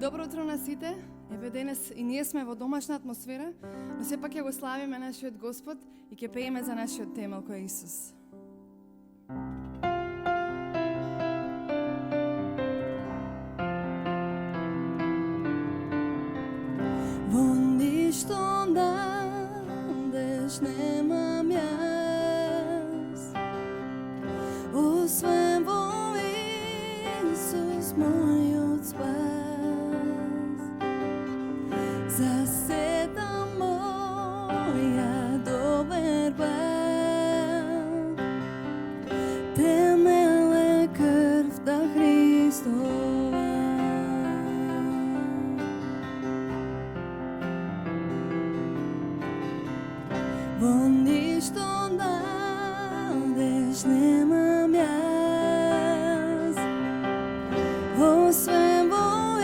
Добро утро на сите. Еве денес и ние сме во домашна атмосфера, но сепак ќе го славиме нашиот Господ и ќе пееме за нашиот темел кој е Исус. Во ништо надеж немам јас, освен во Исус мојот спас. За сета моја доверба, темел е крвта Христова. Во ништо надеж немам јас, освен во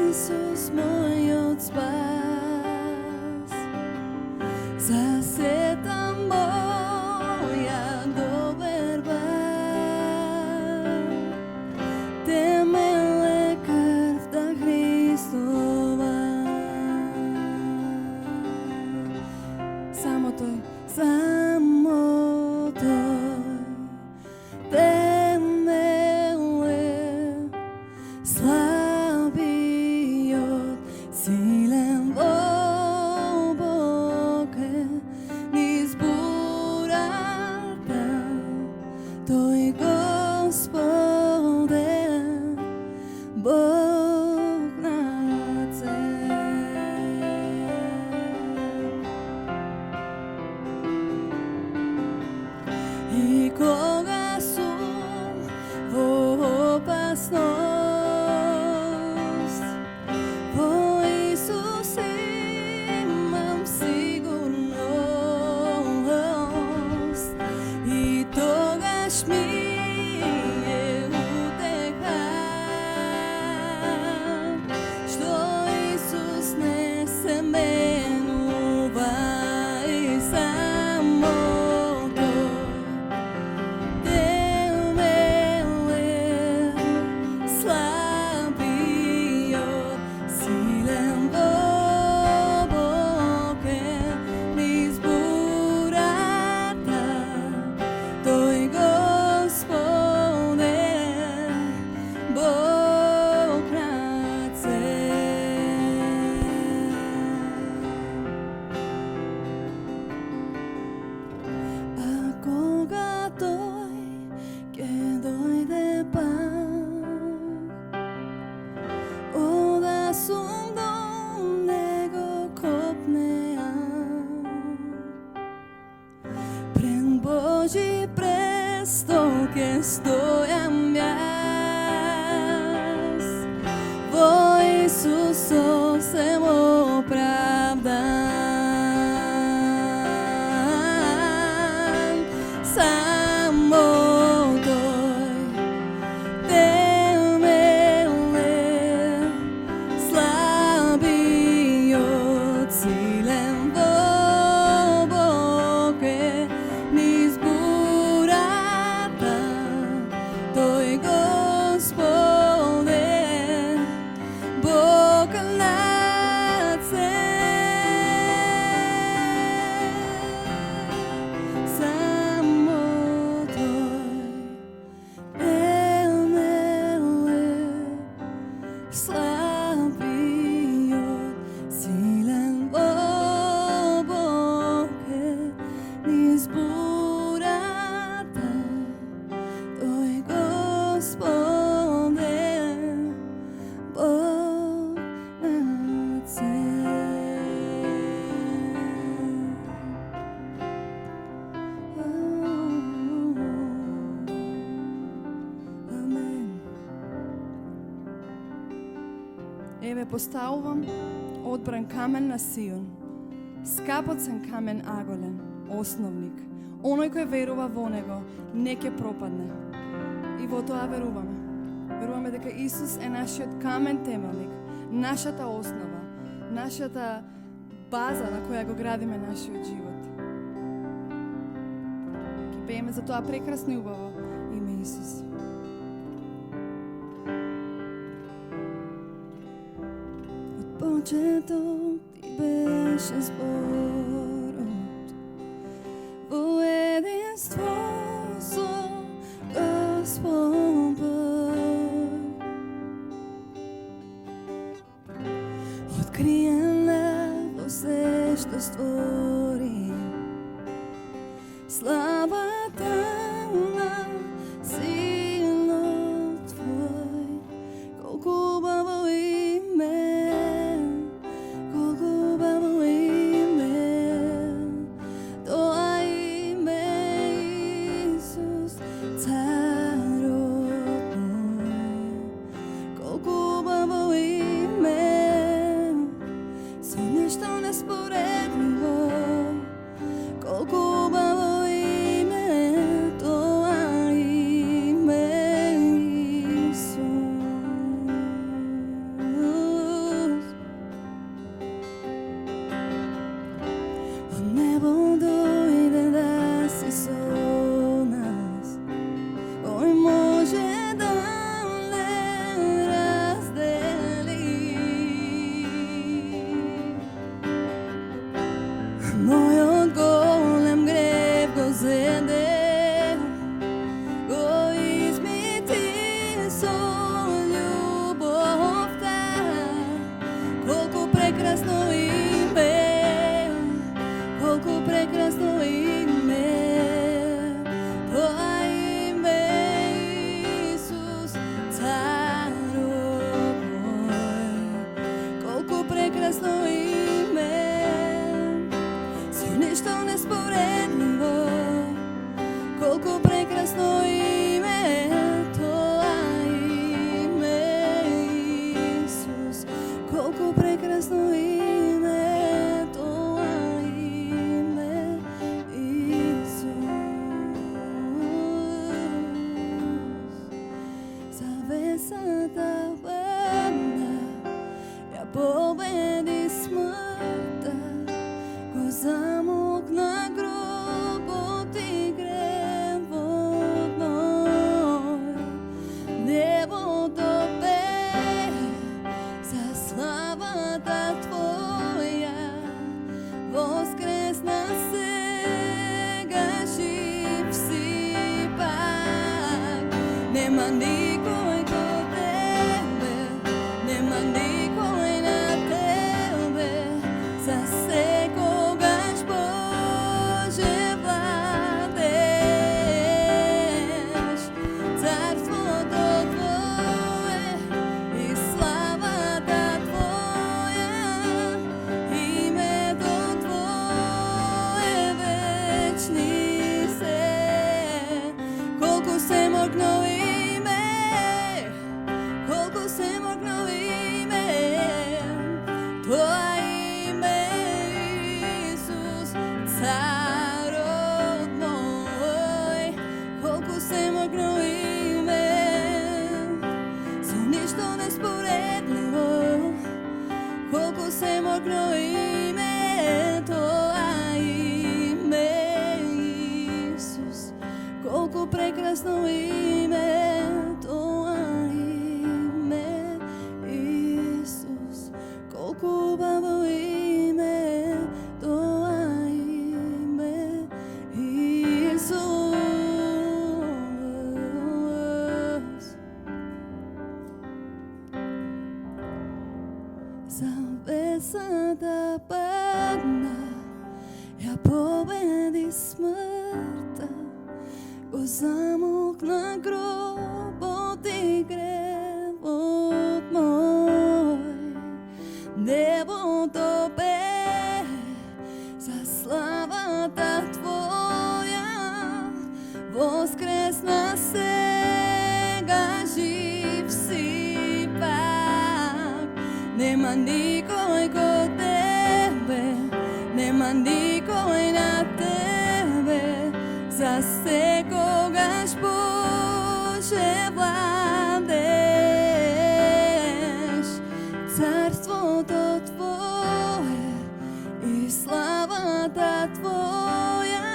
Исус мојот спас. За сета моја доверба, темел е крвта Христова. Само тој, темел е слабиот, силен во Бог е низ бурата, тој Господ е Бог на цел. И кога сум во опасност, во Исус имам сигурност, и тогаш ми е утеха, што Исус не се менува и само тој темел е слабиот, силен во Бог е низ бурата, тој Господ е Бог на цел. А кога тој ќе дојде пак, ода сум до него копнеа, пред Божи престол ќе стојам јас, во Исус сосем оправдан. Само тој темел е слабиот, силен во Бог е низ бурата, тој Господ е Бог на цел. Само тој темел е слабиот, силен во Бог е низ бурата, тој Господ е Бог на цел. Амен. Еве поставувам одбран камен на Сион, скапоцен камен аголен, основник. Оној кој верува во него не ќе пропадне. И во тоа веруваме. Веруваме дека Исус е нашиот камен темелник, нашата основа, нашата база на која го градиме нашиот живот. Ќе пееме за тоа прекрасно и убаво име Исус. че тук ти беше зборот во единство со Господ Бог. Откриен во се што створи, славата на силот Твој. Колку убаво име, колку убаво име, тоа име Исус, Царот мој. Колку убаво име, со нешто неспоредливо, колку убаво име, тоа име Исус. Од небо дојде да си со нас, кој може да не раздели. Мојот голем грев го зеде, го измити со љубовта. Колку прекрасно име, колку прекрасно име, тоа име Исус, Царот мој. Колку прекрасно име, со нешто неспоредливо, колку прекрасно име, тоа име Исус. Колку прекрасно име, тоа име Исус. Завесата падна, ја победи смртта, го замокна гробот и гревот мој. Небото пее за славата Твоја, воскресна сега, жив си пак. Нема никој ко Тебе, нема никој на Тебе, за секогаш Боже владееш. Царството Твое и славата Твоја, името Твое вечни се. Колку се мокно име, колку се мокно име, тоа име Исус, Царот мој. Колку се мокно име, со ништо неспоредливо, колку се мокно име, тоа име Исус. Колку прекрасно име, тоа име Исус. Колку убаво име, тоа име Исус. Завесата падна, ја победи смртта, го замокна гробот и гревот мој. Небото пее за славата Твоја, воскресна сега, жив си пак. Нема никој ко Тебе, нема никој на Тебе, за секогаш Боже владееш. Царството Твое и славата Твоја,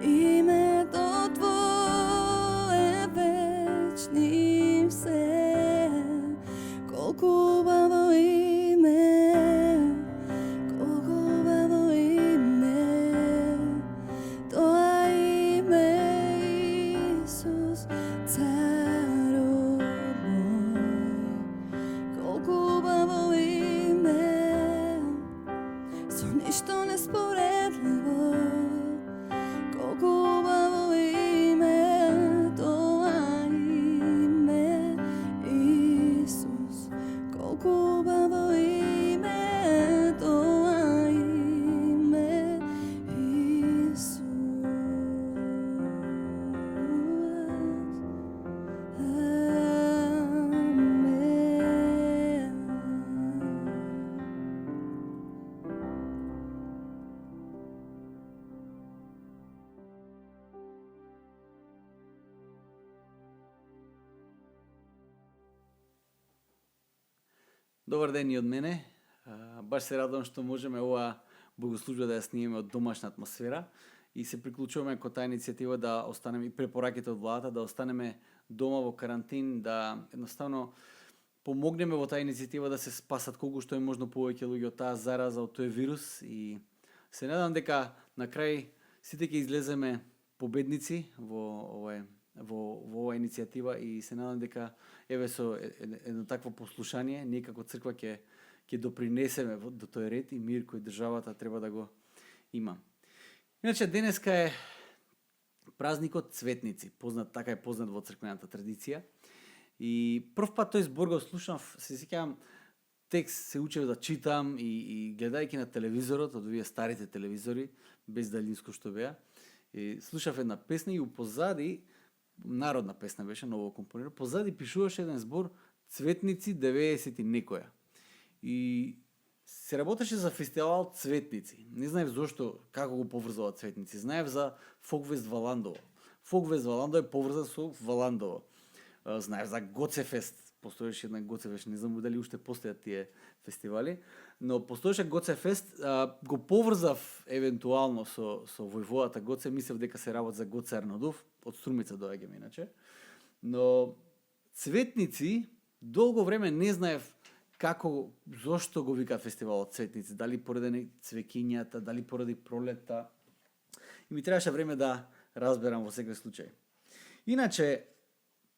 името Твое вечни се. Колку убаво име, Добар ден и од мене. Баш се радувам што можеме ова богослужба да ја снимеме од домашна атмосфера и се приклучуваме кон таа иницијатива да останеме и препораките од владата да останеме дома во карантин, да едноставно помогнеме во таа иницијатива да се спасат колку што е можно повеќе луѓе од таа зараза, од тој вирус и се надам дека на крај сите ќе излеземе победници во оваа иницијатива и се надам дека еве со едно такво послушание ние како црква ќе допринесеме до тој ред и мир кој државата треба да го има. Иначе денеска е празникот Цветници, така е познат во црквената традиција. И прв пат тој збор го слушнав, се сеќавам, текст се учев да читам и гледајќи на телевизорот, од овие старите телевизори, без далинско што беа, и слушав една песна и позади, народна песна беше, ново компонирана, позади пишуваше еден збор Цветници 90 и некоја. И се работеше за фестивал Цветници. Не знаев зошто, како го поврзува Цветници. Знаев за Фолкфест Валандово. Фолкфест Валандово е поврзан со Валандово. Знаев за Гоцефест. Постоеше една Гоцефест, не знам дали уште постојат тие фестивали, но постоеше Гоцефест, го поврзав евентуално со војводата Гоце, мислев дека се работи за Гоце Арнодов, од Струмица доаѓаме иначе. Но Цветници долго време не знаев зошто го викаат фестивалот Цветници, дали поради цвеќињата, дали поради пролетта. И ми требаше време да разберам во секој случај. Иначе,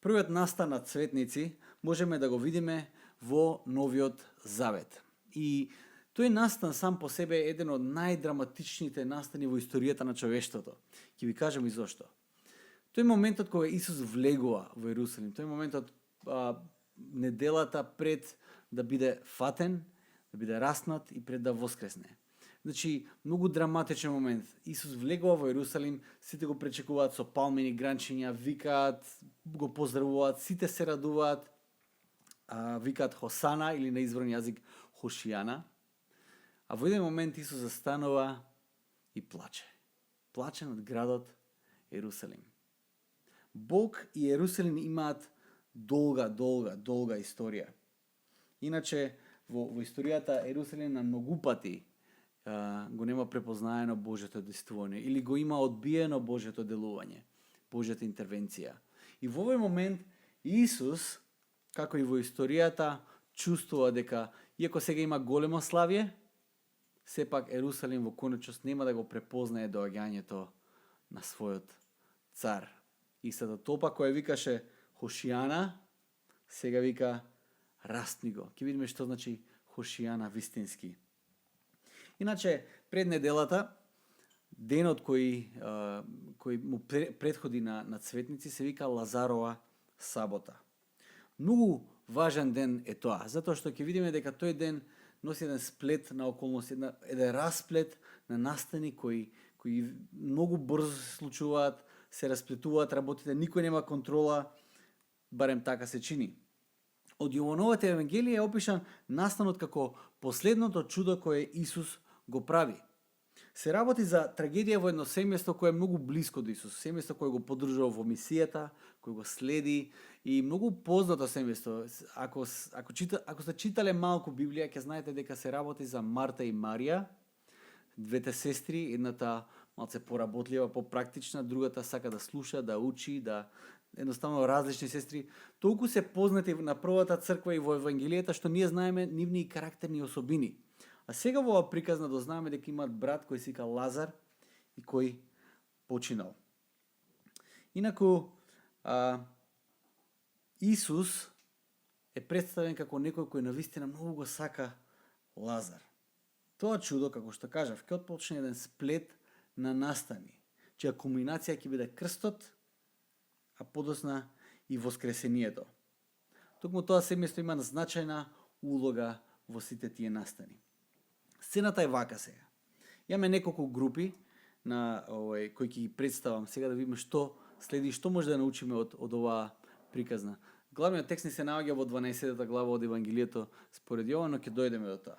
првиот настан на Цветници можеме да го видиме во Новиот Завет. И тој настан сам по себе е еден од најдраматичните настани во историјата на човештвото. Ќе ви кажам и зошто. Тој моментот кога Исус влегува во Ерусалим, тој моментот неделата пред да биде фатен, да биде раснат и пред да воскресне. Значи, многу драматичен момент. Исус влегува во Ерусалим, сите го пречекуваат со палмени гранчиња, викаат, го поздравуваат, сите се радуваат, викаат Хосана или на изворен јазик Хошијана. А во еден момент Исус застанува и плаче. Плаче над градот Ерусалим. Бог и Ерусалим имаат долга историја. Иначе, во историјата Ерусалим на многу пати го нема препознаено Божјото действување или го има одбиено Божјото делување, Божјата интервенција. И во овој момент Исус, како и во историјата, чувствува дека, иако сега има големо славје, сепак Ерусалим во конечност нема да го препознае доаѓањето на својот цар. Истата толпа која викаше Хошијана, сега вика растни го. Ќе видиме што значи Хошијана вистински. Иначе, пред неделата, денот кој му предходи на Цветници, се вика Лазарова сабота. Многу важен ден е тоа, затоа што ќе видиме дека тој ден носи еден сплет на околности, еден расплет на настани кои многу брзо се случуваат, се расплетуваат работите, никој нема контрола, барем така се чини. Од Јовановата Евангелија е опишан настанот како последното чудо кое Исус го прави. Се работи за трагедија во едно семејство кое е многу блиско до Исус, семејство кое го поддржува во мисијата, кој го следи и многу познато семејство. Ако сте читале малку Библија, ќе знаете дека се работи за Марта и Марија, двете сестри, едната малце поработлива, попрактична, другата сака да слуша, да учи, едноставно различни сестри. Толку се познати на првата црква и во Евангелијата што ние знаеме нивни карактерни особини. А сега во ова приказна дознаеме дека имаат брат кој се вика Лазар и кој починал. Инаку, Исус е представен како некој кој навистина многу го сака Лазар. Тоа чудо, како што кажав, ќе отпочне еден сплет на настани, чија кулминација ќе биде крстот, а подосна и воскресението. Токму тоа семејство има значајна улога во сите тие настани. Сцената е вака сега. Имаме неколку групи кои ќе ги представам сега да видиме што следи, што може да научиме од оваа приказна. Главниот текст ни се наоѓа во 12-та глава од Евангелието според Јован, но ќе дојдеме до тоа.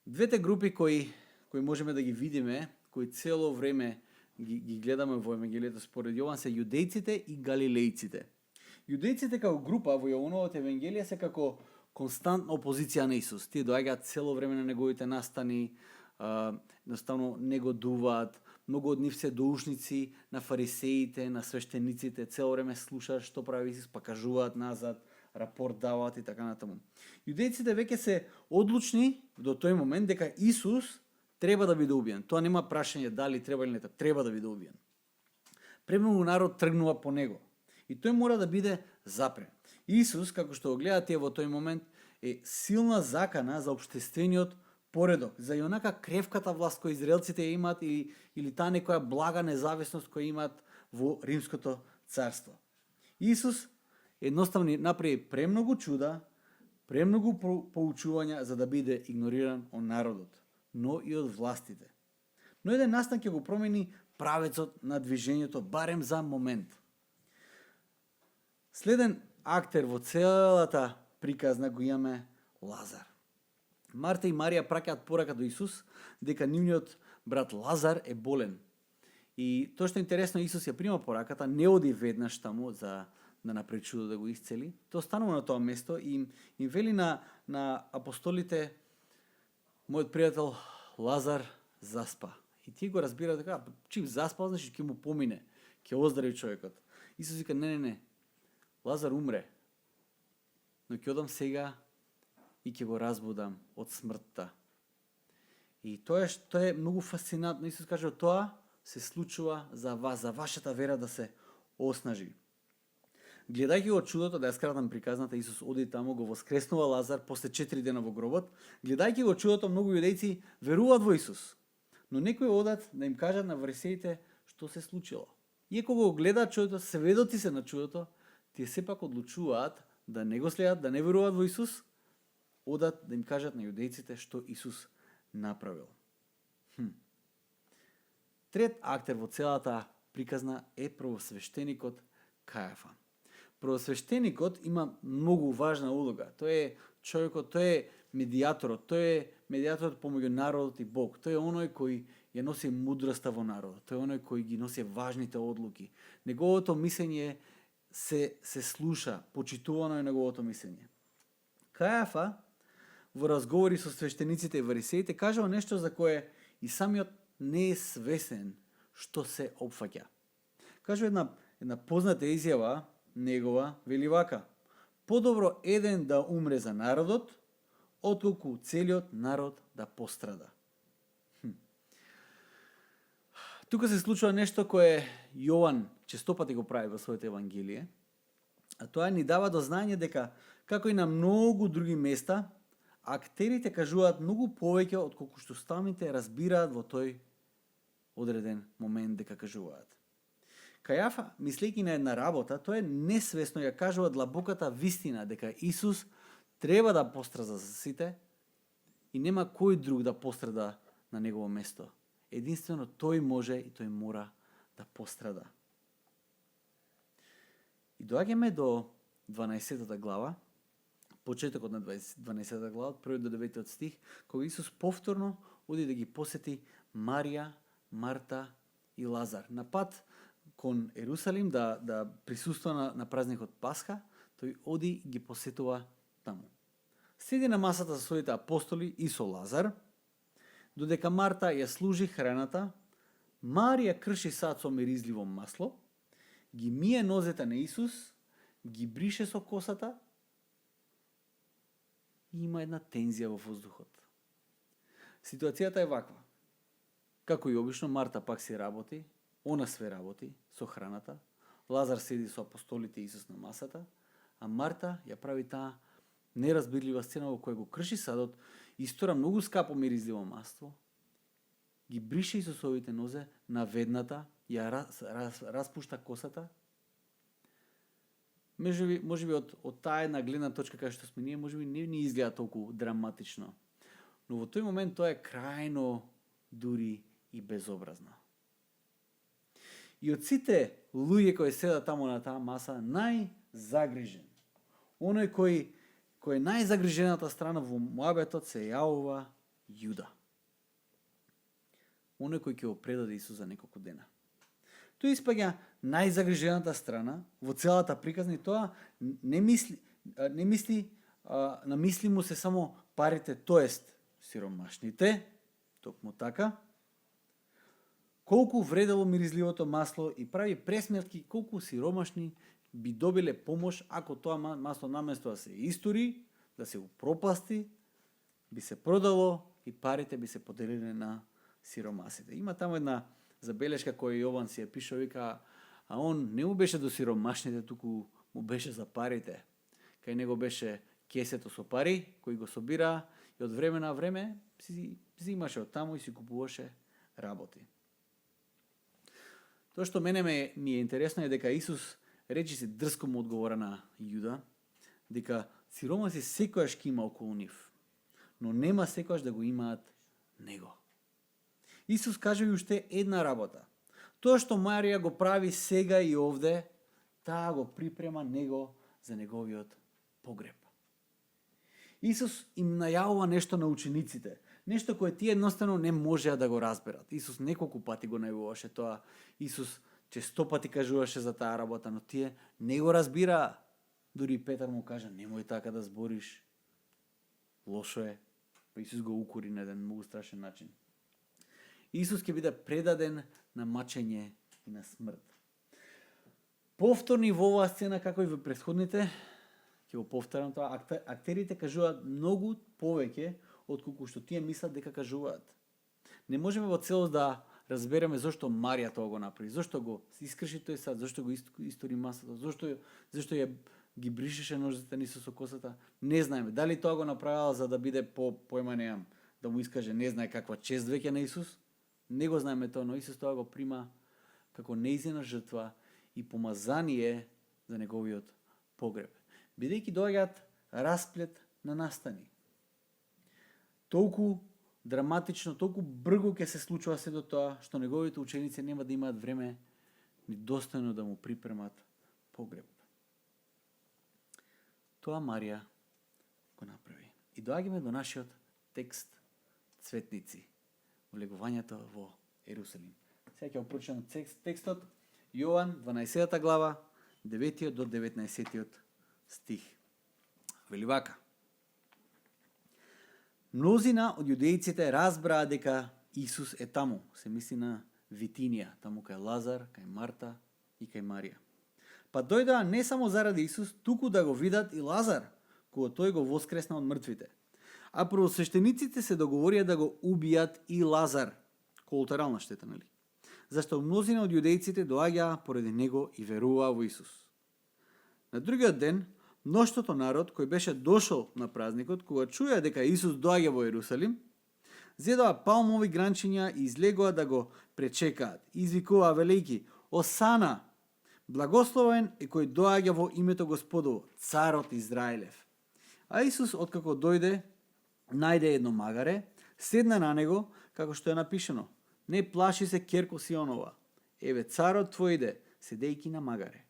Двете групи кои можеме да ги видиме, кои цело време ги гледаме во Евангелието според Јован, се јудејците и галилејците. Јудејците како група во Јовановата Евангелија се како константна опозиција на Исус. Тие доаѓаат цело време на неговите настани, едноставно не го дуваат. Многу од нив се доушници на фарисеите, на свештениците, цело време слушаат што прави Исус, па кажуваат назад, рапорт даваат и така натаму. Јудејците веќе се одлучни до тој момент дека Исус треба да биде убиен. Тоа нема прашање дали треба или не треба да биде убиен. Премногу народ тргнува по него и тој мора да биде запрен. Исус, како што го гледате во тој момент, е силна закана за општествениот поредок, за и онака кревката власт која израелците имаат или таа некоја блага независност која имаат во Римското царство. Исус едноставно направи премногу чуда, премногу поучувања за да биде игнориран од народот, но и од властите. Но еден настан ќе го промени правецот на движењето барем за момент. Следен актер во целата приказна го имаме Лазар. Марта и Марија праќаат порака до Исус дека нивниот брат Лазар е болен. И тоа што е интересно, Исус ја прима пораката, не оди веднаш таму за да направи чудо да го исцели. Тоа станува на тоа место и им вели на апостолите: мојот пријател Лазар заспа. И тие го разбираат дека чим заспал, значи ќе му помине, ќе оздрави човекот. Исус вика: не, Лазар умре, но ќе одам сега и ќе го разбудам од смртта. И тоа е многу фасцинантно. Исус кажа: тоа се случува за вас, за вашата вера да се оснажи. Гледајќи го чудото, да ја скратам приказната, Исус оди таму, го воскреснува Лазар после 4 дена во гробот. Гледајќи го чудото, многу јудејци веруваат во Исус, но некои одат да им кажат на фарисеите што се случило. Иако го гледаат чудото, сведоци се на чудото, тие сепак одлучуваат да не го следат, да не веруваат во Исус, одат да им кажат на јудејците што Исус направил. Трет актер во целата приказна е првосвештеникот Кајафа. Првосвештеникот има многу важна улога. Тој е човекот, тој е медијаторот, тој е медијаторот помеѓу народот и Бог. Тој е оној кој ја носи мудроста во народот. Тој е оној кој ги носи важните одлуки. Неговото мислење се слуша, почитувано е неговото мислење. Кајафа во разговори со свештениците и фарисеите кажал нешто за кое и самиот не е свесен што се опфаќа. Кажа една позната изјава негова, вели вака: подобро еден да умре за народот, отколку целиот народ да пострада. Тука се случува нешто кое Јован честопати го прави во своето евангелие, а тоа ни дава до знање дека, како и на многу други места, актерите кажуваат многу повеќе отколку што самите разбираат во тој одреден момент дека кажуваат. Кајафа, мислејќи на една работа, тој несвесно ја кажува длабоката вистина дека Исус треба да пострада за сите и нема кој друг да пострада на негово место. Единствено тој може и тој мора да пострада. И доаѓаме до 12 глава, почетокот на 12 глава, од 1 до 9 стих, кога Исус повторно оди да ги посети Марија, Марта и Лазар. На пат кон Ерусалим да присуства на празникот Пасха, тој оди и ги посетува таму. Седи на масата со своите апостоли и со Лазар, додека Марта ја служи храната, Марија крши сад со миризливо масло, ги мие нозете на Исус, ги брише со косата и има една тензија во воздухот. Ситуацијата е ваква. Како и обично, Марта пак си работи, она све работи со храната, Лазар седи со апостолите и Исус на масата, а Марта ја прави таа неразбирлива сцена во која го крши садот, истора многу скапо миризливо масло, ги брише Исусовите нозе на ведната, ја распушта косата. Можеби од таа една гледна точка кај што сме ние, можеби не ни изгледа толку драматично. Но во тој момент тоа е крајно дури и безобразно. И од сите луѓе кои седат таму на таа маса, најзагрижен, оној кој е најзагрижената страна во муабетот, се јавува Јуда. Оној кој ќе го предаде Исус за неколку дена. Тој испаѓа најзагрижената страна во целата приказна и тоа не мисли намисли му се само парите, тоест сиромашните, токму така, колку вредело миризливото масло и прави пресметки колку сиромашни би добиле помош ако тоа масло наместо да се истори, да се упропасти, би се продало и парите би се поделиле на сиромасите. Има таму една забелешка која Јован си ја пишал, вика, а он не му беше до сиромашните, туку му беше за парите. Кај него беше кесето со пари, кои го собира и од време на време си взимаше од таму и си купуваше работи. Тоа што мене ми е интересно е дека Исус речи се дрско му одговора на Јуда, дека сиромаси секојаш ќе има околу нив, но нема секојаш да го имаат него. Исус кажа и уште една работа. Тоа што Марија го прави сега и овде, таа го припрема него за неговиот погреб. Исус им најавува нешто на учениците, нешто кое тие едноставно не можеа да го разберат. Исус неколку пати го најавуваше тоа. Исус често пати кажуваше за таа работа, но тие не го разбираа. Дури Петар му кажа, немој така да збориш. Лошо е. Исус го укори на еден многу страшен начин. Исус ќе биде предаден на мачење и на смрт. Повторни во оваа сцена, како и во претходните, ќе го повторам тоа, актерите кажуваат многу повеќе од колку што тие мислат дека кажуваат. Не можеме во целост да разбереме зошто Марија тоа го направи, зошто го искрши тој сад, зошто го истори масата, зошто ја ги бришеше ножиците низ со косата. Не знаеме. Дали тоа го направила за да биде појма неам, да му искаже не знае каква чест веќе на Исус? Не го знаеме тоа, но Исус тоа го прима како неизина жртва и помазание за неговиот погреб. Бидејќи доаѓаат расплет на настани. Толку драматично, толку брзо ќе се случува се до тоа, што неговите ученици нема да имаат време ни достојно да му припремат погреб. Тоа Марија го направи. И доаѓаме до нашиот текст цветници, влегувањето во Ерусалим. Сега ќе го прочитам текстот, Јован 12 глава, 9 до 19 стих. Вели вака. Мнозина од јудејците разбраа дека Исус е таму, се мисли на Витинија, таму кај Лазар, кај Марта и кај Марија. Па дојдоа не само заради Исус, туку да го видат и Лазар, кога тој го воскресна од мртвите. А првосвештениците се договорија да го убијат и Лазар, колатерална штета, нели? Зашто мнозина од јудејците доаѓаа поради него и веруваа во Исус. На другиот ден, мноштвото народ кој беше дошол на празникот, кога чуја дека Исус доаѓа во Ерусалим, зедоа палмови гранчиња и излегоа да го пречекаат. Извикуваа велејки: Осана! Благословен е кој доаѓа во името Господово, царот Израилев. А Исус, откако дојде, најде едно магаре, седна на него, како што е напишано: Не плаши се, ќерко Сионова, еве царот твој иде, седејќи на магаре.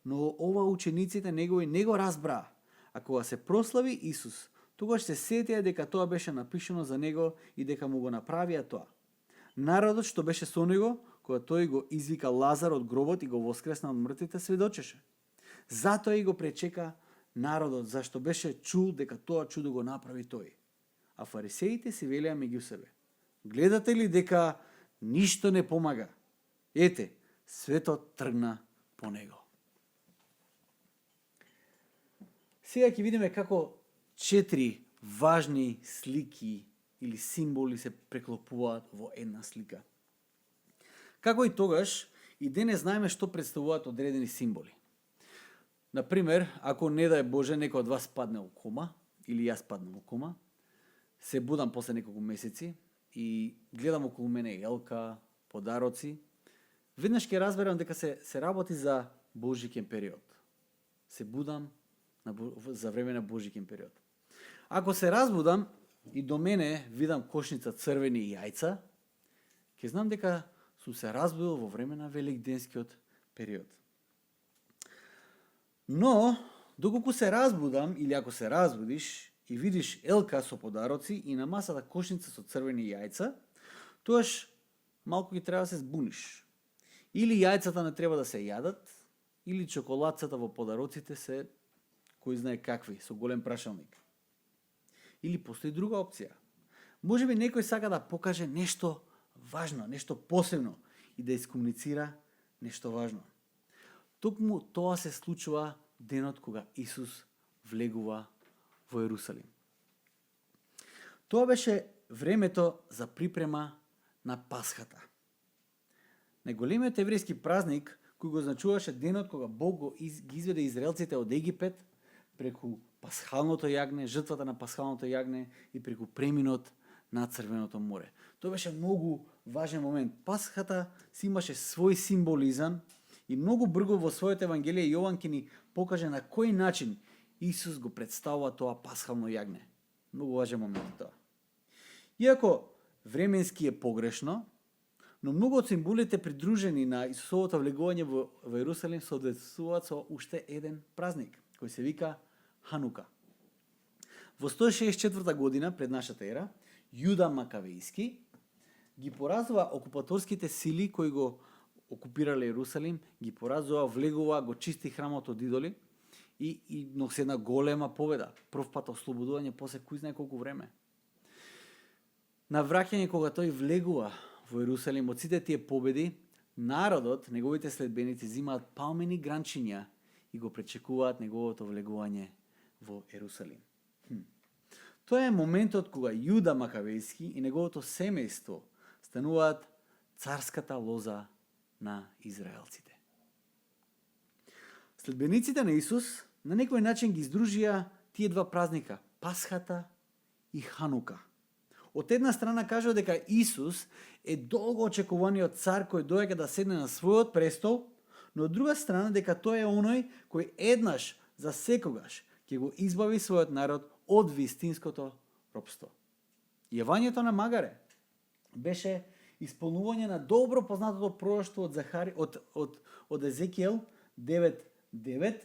Но ова учениците негови не го разбраа. А кога се прослави Исус, тогаш се сетија дека тоа беше напишано за него и дека му го направија тоа. Народот што беше со него, кога тој го извика Лазар од гробот и го воскресна од мртвите, сведочеше. Затоа и го пречека народот, зашто беше чул дека тоа чудо го направи тој. А фарисеите си велеа меѓу себе: Гледате ли дека ништо не помага? Ете, светот тргна по него. Сега ќе видиме како 4 важни слики или символи се преклопуваат во една слика. Како и тогаш, и денес знаеме што представуваат одредени символи. Например, ако не дај Боже некој од вас падне во кома, или јас паднам во кома, се будам после неколку месеци и гледам околу мене елка, подароци, веднаш ќе разберам дека се работи за Божикен период. Се будам за време на Божикен период. Ако се разбудам и до мене видам кошница црвени јајца, ќе знам дека сум се разбудил во време на великденскиот период. Но, доколку се разбудам, или ако се разбудиш и видиш елка со подароци и на масата кошница со црвени јајца, тоаш малку ќе треба да се збуниш. Или јајцата не треба да се јадат, или чоколадцата во подароците се кој знае какви, со голем прашалник. Или постои друга опција? Може би некој сака да покаже нешто важно, нешто посебно и да искомуницира нешто важно. Токму тоа се случува денот кога Исус влегува во Ерусалим. Тоа беше времето за припрема на Пасхата. Најголемиот еврејски празник кој го значуваше денот кога Бог ги изведе израелците од Египет преку пасхалното јагне, жртвата на пасхалното јагне и преку преминот на Црвеното море. Тоа беше многу важен момент. Пасхата си имаше свој символизам и многу брзо во своето евангелие Јован ќе ни покаже на кој начин Исус го представува тоа пасхално јагне. Многу важен момент тоа. Иако временски е погрешно, но многу од символите придружени на Исусовото влегување во Ерусалим соодветствуваат со уште еден празник, кој се вика Ханука. Во 164 година пред нашата ера, Јуда Макавејски ги поразува окупаторските сили кои го окупирале Ерусалим, ги поразува, влегува, го чисти храмот од идоли и носи една голема победа. Прв пат ослободување после кој знае колку време. На враќање кога тој влегува во Ерусалим од сите тие победи, народот, неговите следбеници земаат палмени гранчиња и го пречекуваат неговото влегување во Ерусалим. Тоа е моментот кога Јуда Макавејски и неговото семејство стануваат царската лоза на израелците. Следбениците на Исус на некој начин ги издружија тие два празника, Пасхата и Ханука. Од една страна кажува дека Исус е долго очекуваниот цар кој доаѓа да седне на својот престол, но од друга страна дека тој е оној кој еднаш за секогаш ќе го избави својот народ од вистинското робство. Јавањето на Магаре беше исполнување на добро познатото пророштво од Езекиел 9:9,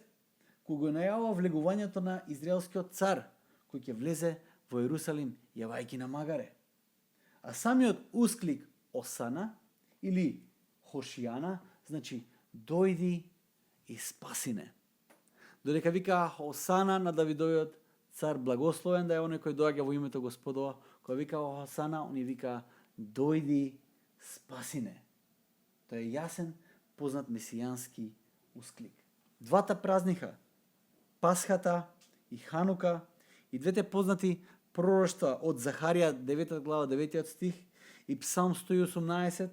кој го најавува влегувањето на израелскиот цар, кој ќе влезе во Ерусалим јавајки на Магаре. А самиот усклик Осана или Хошијана значи дојди и спасине. Додека вика Осана на Давидовиот цар, благословен да е оној кој доаѓа во името Господово, кој вика Осана, он вика дојди спасине. Тоа е јасен, познат месијански усклик. Двата празника, Пасхата и Ханука, и двете познати пророштва од Захарија 9 глава 9 стих и Псалм 118,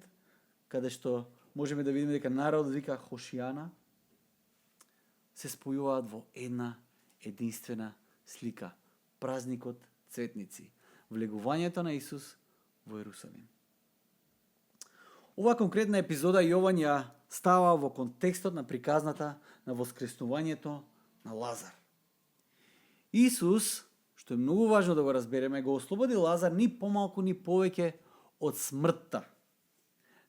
каде што можеме да видиме дека народот вика Хошијана, се спојуваат во една единствена слика. Празникот цветници. Влегувањето на Исус во Ерусалим. Ова конкретна епизода Јован ја става во контекстот на приказната на воскреснувањето на Лазар. Исус, што е многу важно да го разбереме, го ослободи Лазар ни помалку ни повеќе од смртта.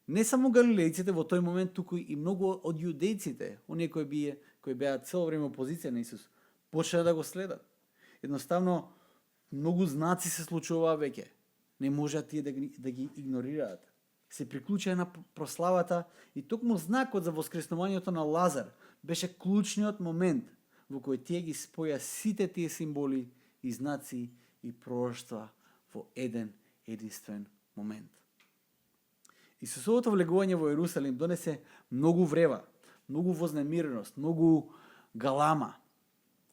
Не само галилејците во тој момент, туку и многу од јудејците, оние кои беа цело време опозиција на Исус, почнаа да го следат. Едноставно, многу знаци се случуваа веќе. Не можат тие да ги игнорираат. Се приклучија на прославата и токму знакот за воскреснувањето на Лазар беше клучниот момент во кој тие ги споја сите тие символи и знаци и пророштва во еден единствен момент. Исусовото влегување во Ерусалим донесе многу врева, многу вознемиреност, многу галама.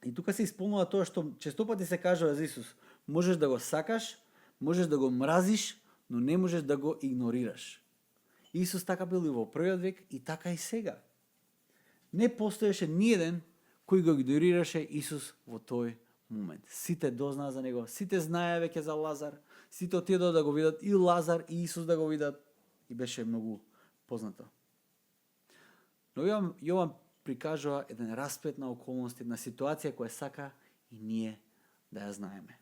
И тука се исполнува тоа што честопати се кажува за Исус. Можеш да го сакаш, можеш да го мразиш, но не можеш да го игнорираш. Исус така бил и во првиот век и така и сега. Не постоеше ниеден кој го игнорираше Исус во тој момент. Сите дознаа за него, сите знаеа веќе за Лазар, сите отидоа да го видат и Лазар и Исус да го видат и беше многу познато. Но Јован прикажува еден расплет на околности, една ситуација која сака и ние да ја знаеме.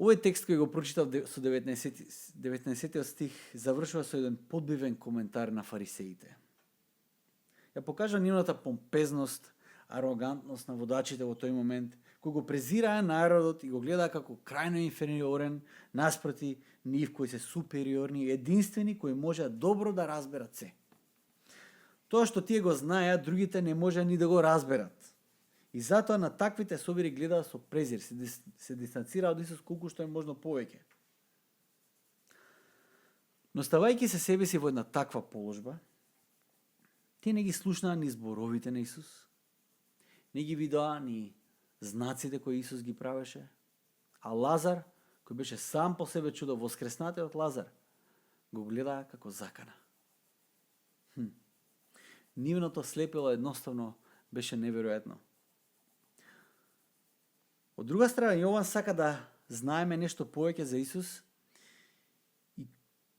Овој текст кој го прочитав со 19 стих завршува со еден подбивен коментар на фарисеите. Ја покажа нивната помпезност, арогантност на водачите во тој момент, кој го презираа народот и го гледаа како крајно инфериорен наспроти нив кои се супериорни, единствени кои можеа добро да разберат се. Тоа што тие го знаеа, другите не можеа ни да го разберат. И затоа на таквите собири гледаа со презир, се дистанцираа од Исус колку што е можно повеќе. Но ставајќи се себе си во една таква положба, тие не ги слушнаа ни зборовите на Исус, не ги видоа ни знаците кои Исус ги правеше, а Лазар, кој беше сам по себе чудо, воскреснатиот Лазар, го гледаа како закана. Нивното слепило едноставно беше неверојатно. Од друга страна, Јован сака да знаеме нешто повеќе за Исус и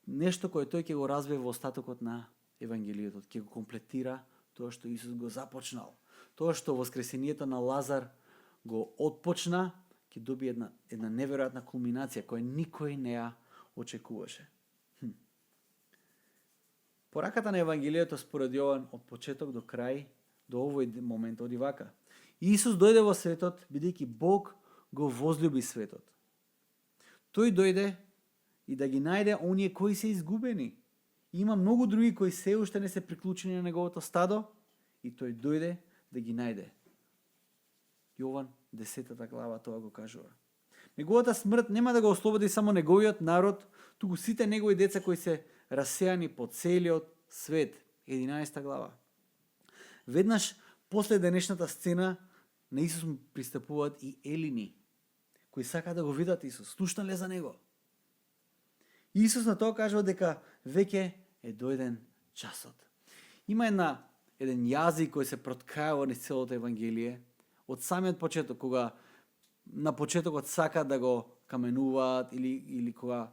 нешто кое тој ќе го развие во остатокот на Евангелието, ќе го комплетира тоа што Исус го започнал. Тоа што воскресението на Лазар го отпочна, ќе добие една неверојатна кулминација која никој не ја очекуваше. Пораката на Евангелието според Јован од почеток до крај, до овој момент оди вака. Исус дојде во светот бидејќи Бог го возлюби светот. Тој дојде и да ги најде оние кои се изгубени. Има многу други кои се уште не се приклучени на неговото стадо и тој дојде да ги најде. Јован 10 глава тоа го кажува. Неговата смрт нема да го ослободи само неговиот народ, туку сите негови деца кои се расејани по целиот свет. 11 глава. Веднаш после денешната сцена на Исус му пристапуваат и елини, кои сакаат да го видат Исус. Слушнале за него. Исус на тоа кажува дека веќе е дојден часот. Има еден јазик кој се проткајува низ целото Евангелие, од самиот почеток, кога на почетокот сака да го каменуваат или кога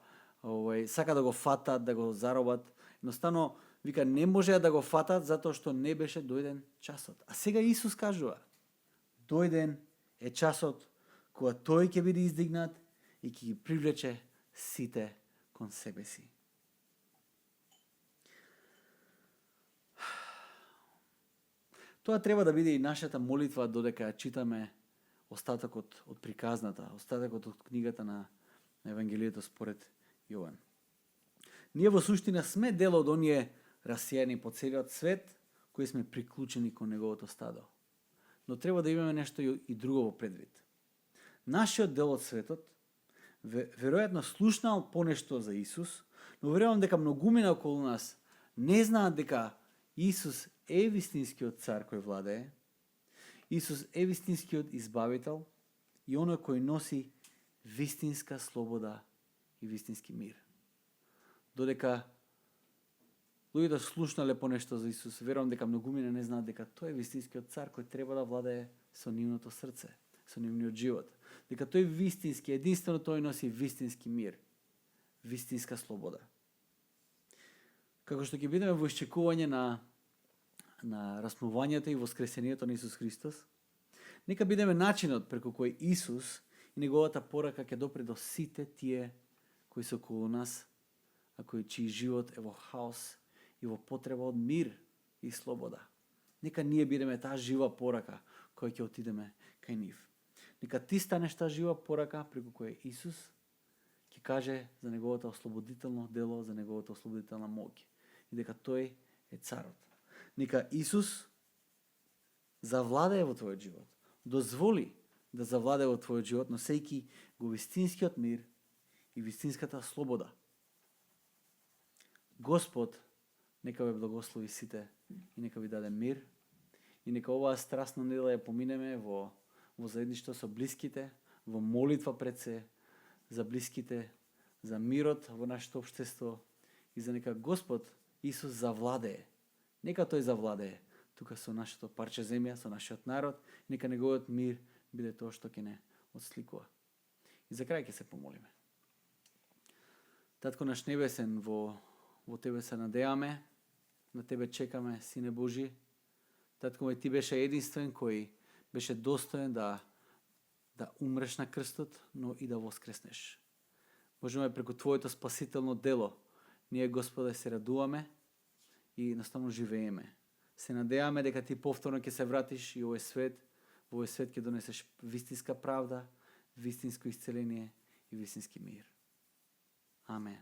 сака да го фатат, да го заробат, едноставно вика не можеа да го фатат затоа што не беше дојден часот. А сега Исус кажува: дојден е часот кога тој ќе биде издигнат и ќе ги привлече сите кон себе си. Тоа треба да биде и нашата молитва додека ја читаме остатокот од приказната, остатокот од книгата на Евангелието според Јован. Ние во суштина сме дел од оние расијани по целиот свет, кои сме приклучени кон неговото стадо. Но треба да имаме нешто и друго во предвид. Нашиот дел од светот веројатно слушнал понешто за Исус, но верувам дека многумина околу нас не знаат дека Исус е вистинскиот цар кој владее, Исус е вистинскиот избавител и оној кој носи вистинска слобода и вистински мир. Додека луѓето слушнале понешто за Исус, верувам дека многумина не знаат дека тој е вистинскиот цар кој треба да владее со нивното срце, со нивниот живот. Дека тој вистински, единствено тој носи вистински мир, вистинска слобода. Како што ќе бидеме во исчекување на раснувањето и воскресението на Исус Христос, нека бидеме начинот преку кој Исус и неговата порака ќе допре до сите тие кои се околу нас, а кои чиј живот е во хаос и во потреба од мир и слобода. Нека ние бидеме таа жива порака која ќе отидеме кај нив. Нека ти станеш таа жива порака преку која Исус ќе каже за неговото ослободително дело, за неговото ослободителна моќ и дека тој е царот. Нека Исус завладее во твојот живот. Дозволи да завладее во твојот живот, носејќи го вистинскиот мир и вистинската слобода. Господ нека ве благослови сите и нека ви даде мир и нека оваа страстна недела ја поминеме во заедништво со блиските, во молитва пред се за блиските, за мирот во нашето општество и за нека Господ Исус завладее. Нека тој завладее тука со нашето парче земја, со нашиот народ, нека неговиот мир биде тоа што ќе не отсликува. И за крај ќе се помолиме. Татко наш небесен, во Тебе се надејаме, на Тебе чекаме, Сине Божи. Татко мој, Ти беше единствен кој беше достоен да умреш на крстот, но и да воскреснеш. Боже мој, преку Твоето спасително дело, ние, Господе, се радуваме и наставно живееме. Се надејаме дека Ти повторно ќе се вратиш и во овој свет ќе донесеш вистинска правда, вистинско исцеление и вистински мир. Амен.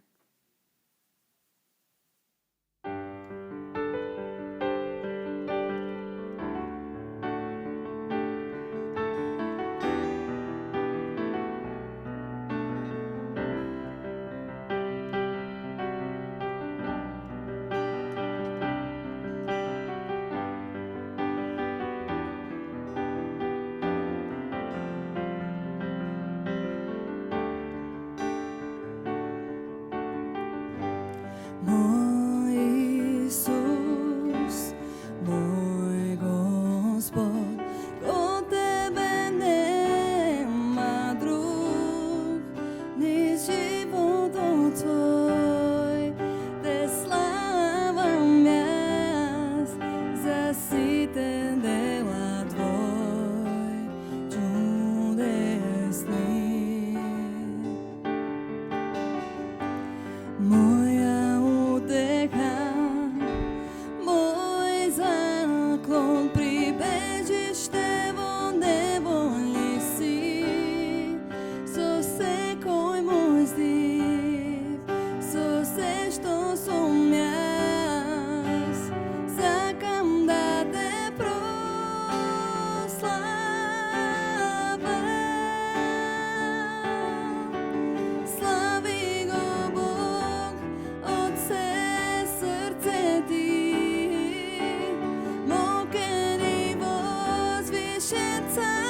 се